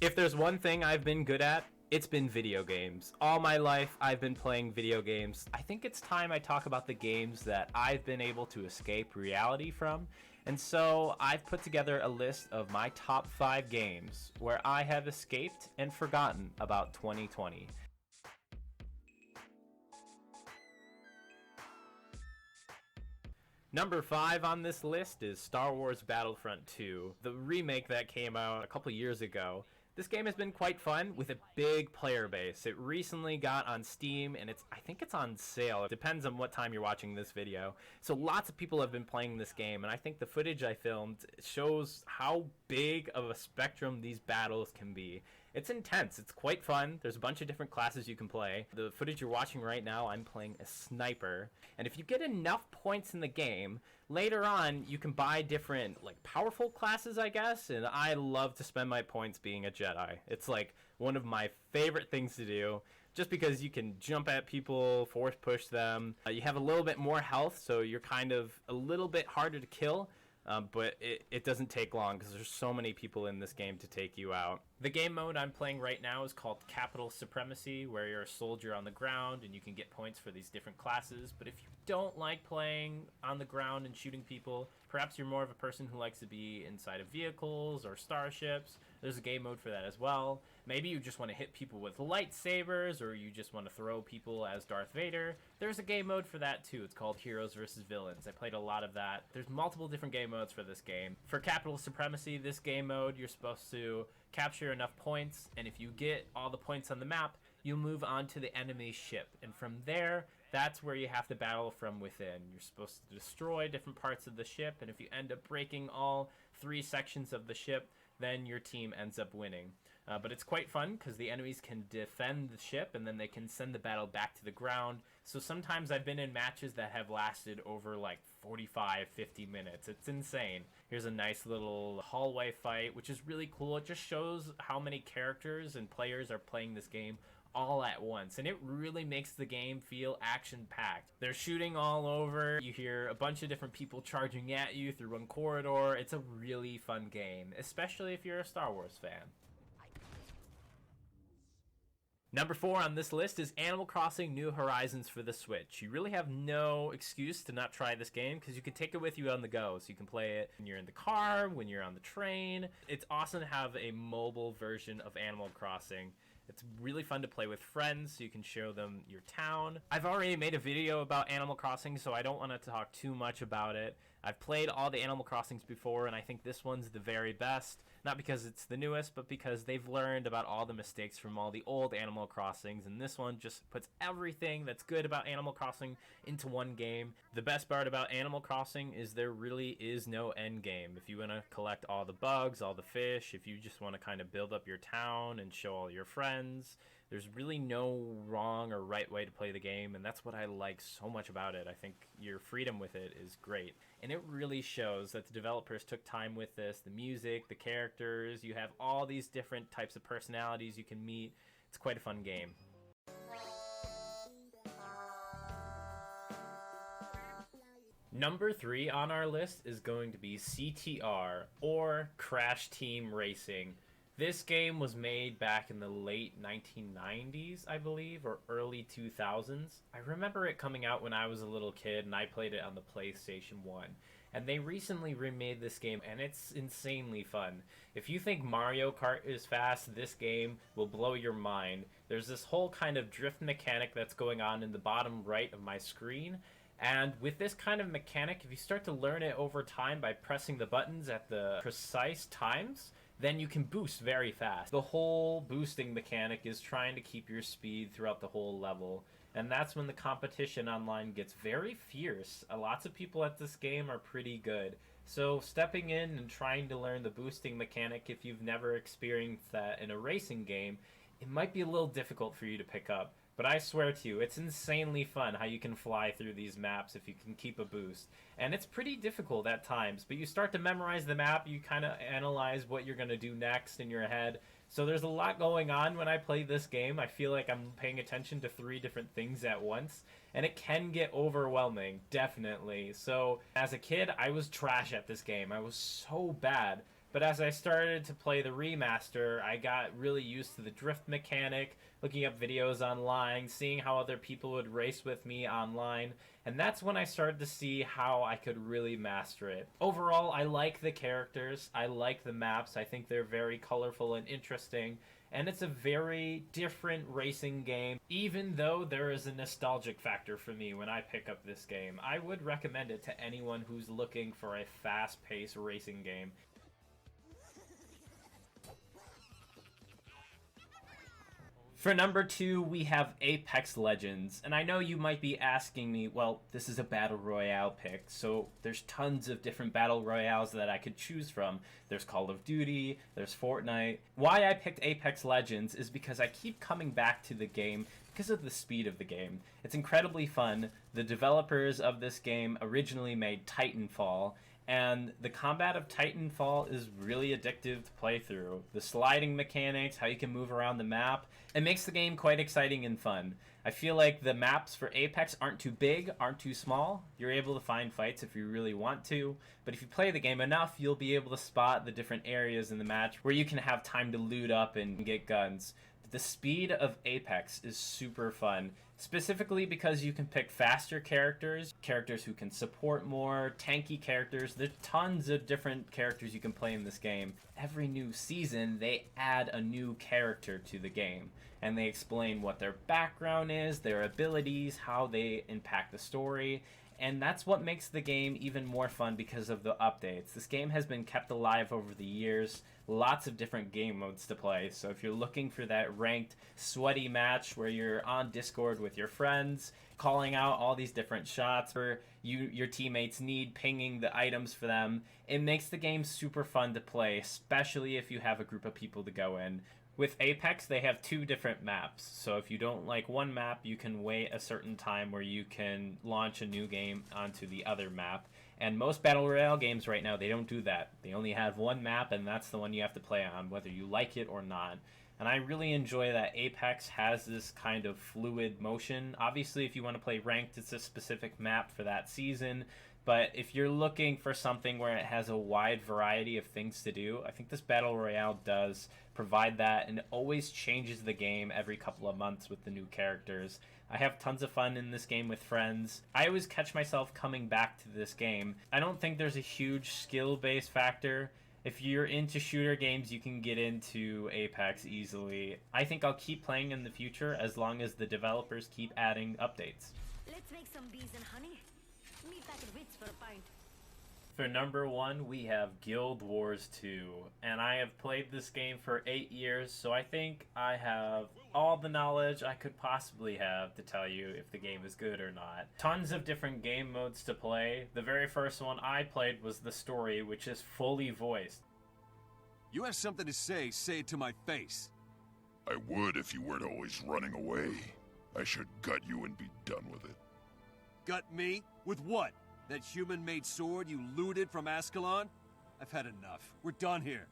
If there's one thing I've been good at, it's been video games. All my life, I've been playing video games. I think it's time I talk about the games that I've been able to escape reality from. And so I've put together a list of my top 5 games where I have escaped and forgotten about 2020. Number 5 on this list is Star Wars Battlefront 2, the remake that came out a couple years ago. This game has been quite fun with a big player base. It recently got on Steam and I think it's on sale. It depends on what time you're watching this video. So lots of people have been playing this game, and I think the footage I filmed shows how big of a spectrum these battles can be. It's intense. It's quite fun. There's a bunch of different classes you can play. The footage you're watching right now, I'm playing a sniper. And if you get enough points in the game, later on you can buy different like powerful classes, I guess. And I love to spend my points being a Jedi. It's like one of my favorite things to do. Just because you can jump at people, force push them. You have a little bit more health, so you're kind of a little bit harder to kill. But it doesn't take long because there's so many people in this game to take you out. The game mode I'm playing right now is called Capital Supremacy, where you're a soldier on the ground and you can get points for these different classes. But if you don't like playing on the ground and shooting people, perhaps you're more of a person who likes to be inside of vehicles or starships, there's a game mode for that as well. Maybe you just want to hit people with lightsabers, or you just want to throw people as Darth Vader. There's a game mode for that too. It's called Heroes vs. Villains. I played a lot of that. There's multiple different game modes for this game. For Capital Supremacy, this game mode, you're supposed to capture enough points, and if you get all the points on the map, you'll move on to the enemy ship. And from there, that's where you have to battle from within. You're supposed to destroy different parts of the ship, and if you end up breaking all 3 sections of the ship, then your team ends up winning. But it's quite fun because the enemies can defend the ship and then they can send the battle back to the ground. So sometimes I've been in matches that have lasted over like 45, 50 minutes. It's insane. Here's a nice little hallway fight, which is really cool. It just shows how many characters and players are playing this game all at once, and it really makes the game feel action-packed. They're shooting all over. You hear a bunch of different people charging at you through one corridor. It's a really fun game, especially if you're a Star Wars fan. Number 4 on this list is Animal Crossing New Horizons for the Switch. You really have no excuse to not try this game because you can take it with you on the go. So you can play it when you're in the car, when you're on the train. It's awesome to have a mobile version of Animal Crossing. It's really fun to play with friends, so you can show them your town. I've already made a video about Animal Crossing, so I don't want to talk too much about it. I've played all the Animal Crossings before, and I think this one's the very best. Not because it's the newest, but because they've learned about all the mistakes from all the old Animal Crossings, and this one just puts everything that's good about Animal Crossing into one game. The best part about Animal Crossing is there really is no end game. If you want to collect all the bugs, all the fish, if you just want to kind of build up your town and show all your friends, there's really no wrong or right way to play the game, and that's what I like so much about it. I think your freedom with it is great, and it really shows that the developers took time with this. The music, the characters, you have all these different types of personalities you can meet. It's quite a fun game. Number 3 on our list is going to be CTR, or Crash Team Racing. This game was made back in the late 1990s, I believe, or early 2000s. I remember it coming out when I was a little kid, and I played it on the PlayStation 1. And they recently remade this game, and it's insanely fun. If you think Mario Kart is fast, this game will blow your mind. There's this whole kind of drift mechanic that's going on in the bottom right of my screen. And with this kind of mechanic, if you start to learn it over time by pressing the buttons at the precise times, then you can boost very fast. The whole boosting mechanic is trying to keep your speed throughout the whole level, and that's when the competition online gets very fierce. Lots of people at this game are pretty good, so stepping in and trying to learn the boosting mechanic, if you've never experienced that in a racing game, it might be a little difficult for you to pick up. But I swear to you, it's insanely fun how you can fly through these maps if you can keep a boost. And it's pretty difficult at times, but you start to memorize the map, you kind of analyze what you're going to do next in your head. So there's a lot going on when I play this game. I feel like I'm paying attention to 3 different things at once, and it can get overwhelming, definitely. So as a kid, I was trash at this game. I was so bad. But as I started to play the remaster, I got really used to the drift mechanic, looking up videos online, seeing how other people would race with me online, and that's when I started to see how I could really master it. Overall, I like the characters, I like the maps, I think they're very colorful and interesting, and it's a very different racing game. Even though there is a nostalgic factor for me when I pick up this game, I would recommend it to anyone who's looking for a fast-paced racing game. For number 2, we have Apex Legends, and I know you might be asking me, well, this is a Battle Royale pick, so there's tons of different Battle Royales that I could choose from. There's Call of Duty, there's Fortnite. Why I picked Apex Legends is because I keep coming back to the game because of the speed of the game. It's incredibly fun. The developers of this game originally made Titanfall, and the combat of Titanfall is really addictive to play through. The sliding mechanics, how you can move around the map, it makes the game quite exciting and fun. I feel like the maps for Apex aren't too big, aren't too small. You're able to find fights if you really want to, but if you play the game enough, you'll be able to spot the different areas in the match where you can have time to loot up and get guns. The speed of Apex is super fun, specifically because you can pick faster characters, characters who can support more, tanky characters. There's tons of different characters you can play in this game. Every new season, they add a new character to the game, and they explain what their background is, their abilities, how they impact the story, and that's what makes the game even more fun because of the updates. This game has been kept alive over the years, lots of different game modes to play, so if you're looking for that ranked, sweaty match where you're on Discord with your friends, calling out all these different shots where your teammates need, pinging the items for them, it makes the game super fun to play, especially if you have a group of people to go in. With Apex, they have 2 different maps, so if you don't like one map, you can wait a certain time where you can launch a new game onto the other map. And most Battle Royale games right now, they don't do that. They only have one map, and that's the one you have to play on, whether you like it or not. And I really enjoy that Apex has this kind of fluid motion. Obviously, if you want to play ranked, it's a specific map for that season. But if you're looking for something where it has a wide variety of things to do, I think this Battle Royale does provide that, and it always changes the game every couple of months with the new characters. I have tons of fun in this game with friends. I always catch myself coming back to this game. I don't think there's a huge skill-based factor. If you're into shooter games, you can get into Apex easily. I think I'll keep playing in the future as long as the developers keep adding updates. Let's make some bees and honey. Meet back at Ritz for a pint. For number 1, we have Guild Wars 2, and I have played this game for 8 years, so I think I have all the knowledge I could possibly have to tell you if the game is good or not. Tons of different game modes to play. The very first one I played was the story, which is fully voiced. You have something to say it to my face. I would if you weren't always running away. I should gut you and be done with it. Gut me? With what? That human-made sword you looted from Ascalon? I've had enough. We're done here.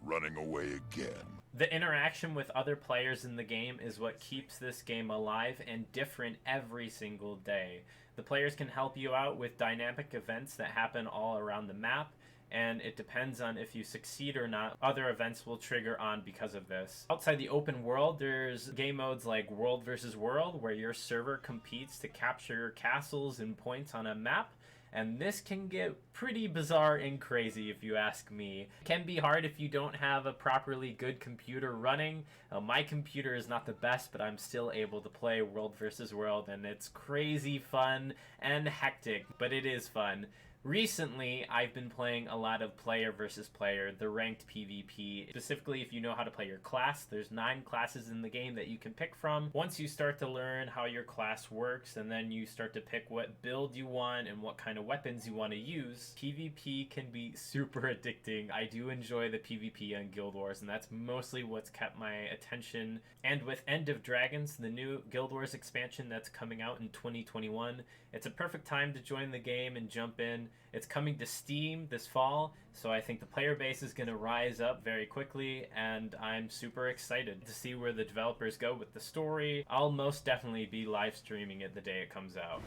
Running away again. The interaction with other players in the game is what keeps this game alive and different every single day. The players can help you out with dynamic events that happen all around the map, and it depends on if you succeed or not. Other events will trigger on because of this. Outside the open world, there's game modes like World versus World, where your server competes to capture castles and points on a map. And this can get pretty bizarre and crazy if you ask me. It can be hard if you don't have a properly good computer running. My computer is not the best, but I'm still able to play World versus World, and it's crazy fun and hectic, but it is fun. Recently, I've been playing a lot of player versus player, the ranked PvP. Specifically, if you know how to play your class, there's 9 classes in the game that you can pick from. Once you start to learn how your class works, and then you start to pick what build you want and what kind of weapons you want to use, PvP can be super addicting. I do enjoy the PvP on Guild Wars, and that's mostly what's kept my attention. And with End of Dragons, the new Guild Wars expansion that's coming out in 2021, it's a perfect time to join the game and jump in. It's coming to Steam this fall, so I think the player base is going to rise up very quickly, and I'm super excited to see where the developers go with the story. I'll most definitely be live streaming it the day it comes out.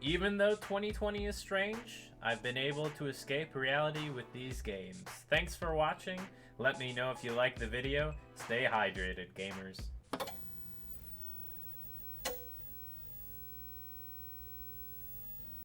Even though 2020 is strange, I've been able to escape reality with these games. Thanks for watching. Let me know if you liked the video. Stay hydrated, gamers.